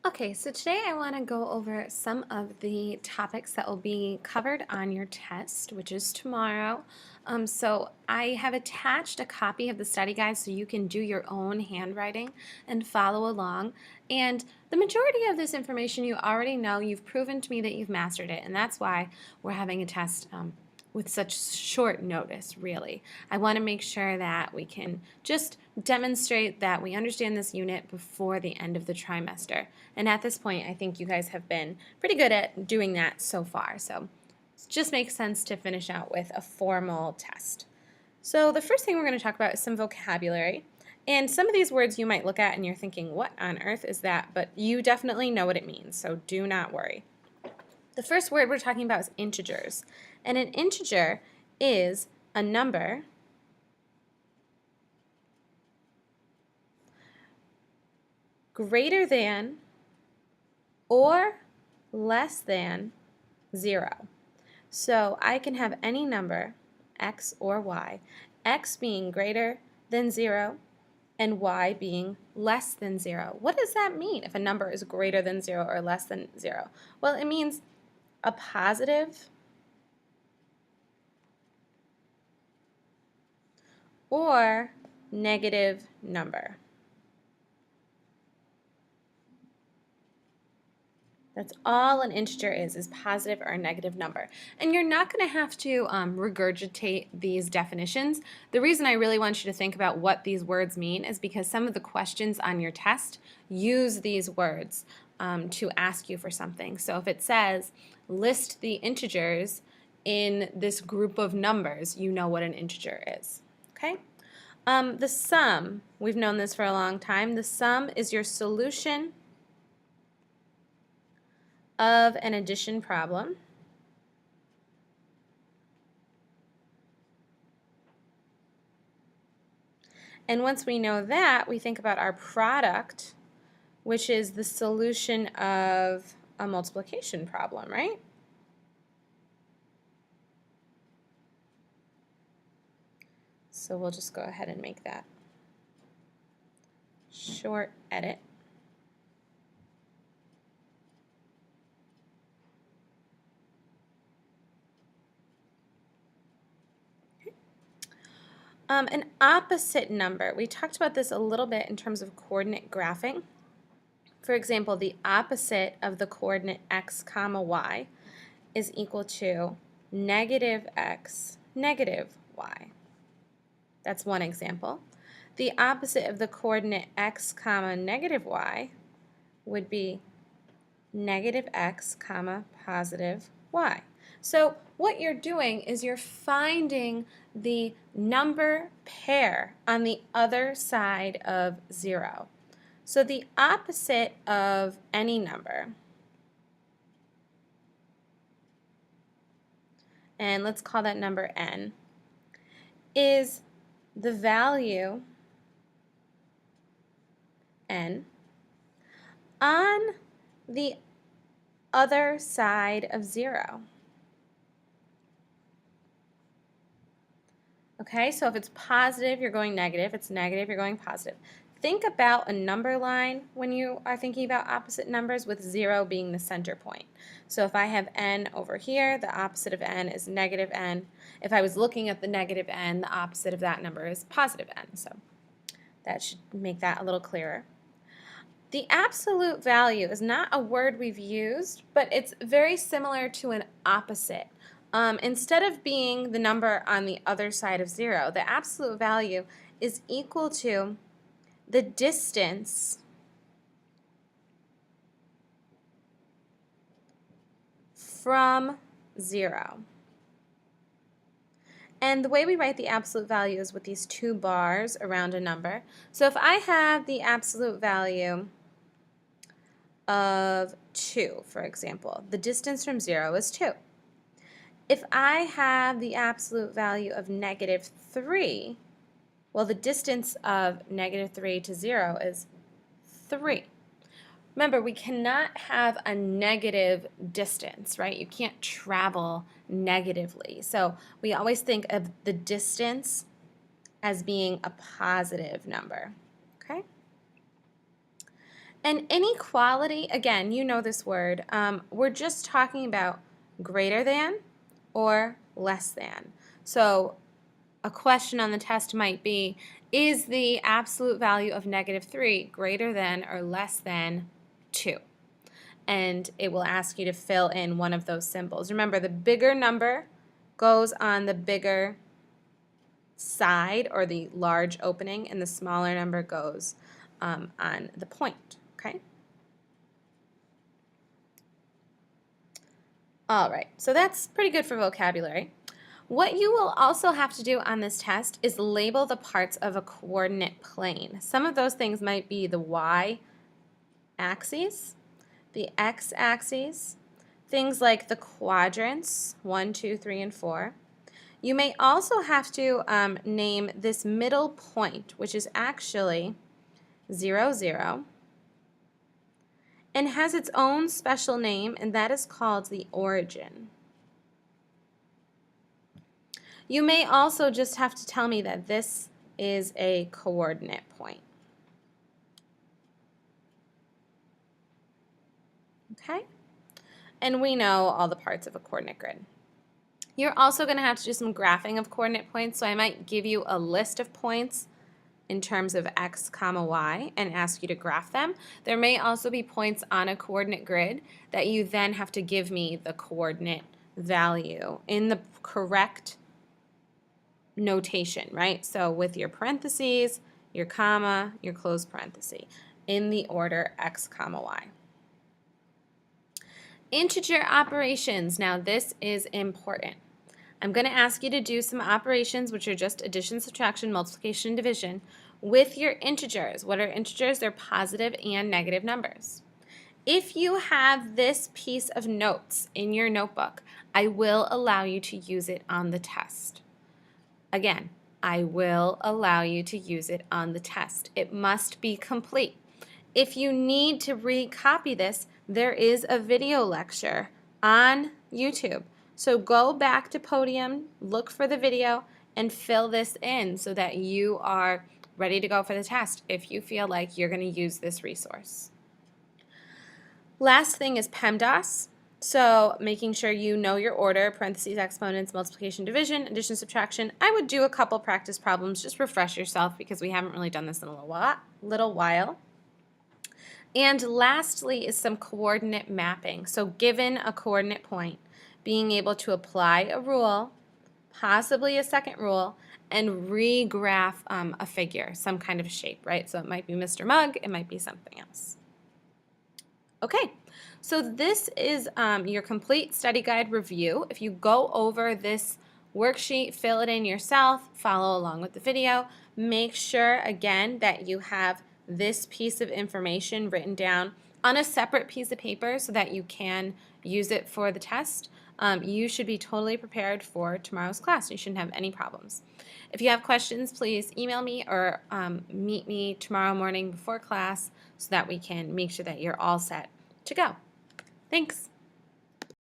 Okay, so today I want to go over some of the topics that will be covered on your test, which is tomorrow. So I have attached a copy of the study guide so you can do your own handwriting and follow along. And the majority of this information you already know. You've proven to me that you've mastered it, and that's why we're having a test with such short notice, really. I want to make sure that we can just demonstrate that we understand this unit before the end of the trimester. And at this point, I think you guys have been pretty good at doing that so far. So it just makes sense to finish out with a formal test. So the first thing we're going to talk about is some vocabulary. And some of these words you might look at and you're thinking, what on earth is that? But you definitely know what it means, so do not worry. The first word we're talking about is integers. And an integer is a number greater than or less than 0. So I can have any number, x or y, x being greater than 0 and y being less than 0. What does that mean if a number is greater than 0 or less than 0? Well, it means a positive or negative number. That's all an integer is positive or a negative number. And you're not going to have to regurgitate these definitions. The reason I really want you to think about what these words mean is because some of the questions on your test use these words to ask you for something. So if it says, list the integers in this group of numbers, you know what an integer is. Okay? The sum, we've known this for a long time. The sum is your solution of an addition problem. And once we know that, we think about our product, which is the solution of a multiplication problem, right? So we'll just go ahead and make that short edit. An opposite number. We talked about this a little bit in terms of coordinate graphing. For example, the opposite of the coordinate x comma y is equal to negative x, negative y. That's one example. The opposite of the coordinate x comma negative y would be negative x comma positive y. So what you're doing is you're finding the number pair on the other side of 0. So the opposite of any number, and let's call that number n, is the value n on the other side of 0. Okay, so if it's positive, you're going negative. If it's negative, you're going positive. Think about a number line when you are thinking about opposite numbers, with 0 being the center point. So if I have n over here, the opposite of n is negative n. If I was looking at the negative n, the opposite of that number is positive n. So that should make that a little clearer. The absolute value is not a word we've used, but it's very similar to an opposite. Instead of being the number on the other side of 0, the absolute value is equal to the distance from 0. And the way we write the absolute value is with these two bars around a number. So if I have the absolute value of 2, for example, the distance from 0 is 2. If I have the absolute value of negative 3, well, the distance of negative 3 to 0 is 3. Remember, we cannot have a negative distance, right? You can't travel negatively. So we always think of the distance as being a positive number, okay? And inequality, again, you know this word. We're just talking about greater than or less than. So a question on the test might be, is the absolute value of -3 greater than or less than 2? And it will ask you to fill in one of those symbols. Remember, the bigger number goes on the bigger side or the large opening, and the smaller number goes on the point, okay? All right, so that's pretty good for vocabulary. What you will also have to do on this test is label the parts of a coordinate plane. Some of those things might be the y-axis, the x-axis, things like the quadrants, 1, 2, 3, and 4. You may also have to name this middle point, which is actually 0, 0, and has its own special name, and that is called the origin. You may also just have to tell me that this is a coordinate point. Okay? And we know all the parts of a coordinate grid. You're also going to have to do some graphing of coordinate points, so I might give you a list of points in terms of x, comma, y, and ask you to graph them. There may also be points on a coordinate grid that you then have to give me the coordinate value in the correct notation, right? So with your parentheses, your comma, your close parenthesis, in the order x, comma, y. Integer operations. Now this is important. I'm going to ask you to do some operations, which are just addition, subtraction, multiplication, and division, with your integers. What are integers? They're positive and negative numbers. If you have this piece of notes in your notebook, I will allow you to use it on the test. Again, I will allow you to use it on the test. It must be complete. If you need to recopy this, there is a video lecture on YouTube. So go back to Podium, look for the video, and fill this in so that you are ready to go for the test if you feel like you're going to use this resource. Last thing is Pemdas. So making sure you know your order, parentheses, exponents, multiplication, division, addition, subtraction. I would do a couple practice problems, just refresh yourself because we haven't really done this in a little while. And lastly is some coordinate mapping. So given a coordinate point, being able to apply a rule, possibly a second rule, and regraph a figure, some kind of shape, right? So it might be Mr. Mug, it might be something else. Okay, so this is your complete study guide review. If you go over this worksheet, fill it in yourself, follow along with the video, make sure again that you have this piece of information written down on a separate piece of paper so that you can use it for the test. You should be totally prepared for tomorrow's class. You shouldn't have any problems. If you have questions, please email me or meet me tomorrow morning before class so that we can make sure that you're all set to go. Thanks.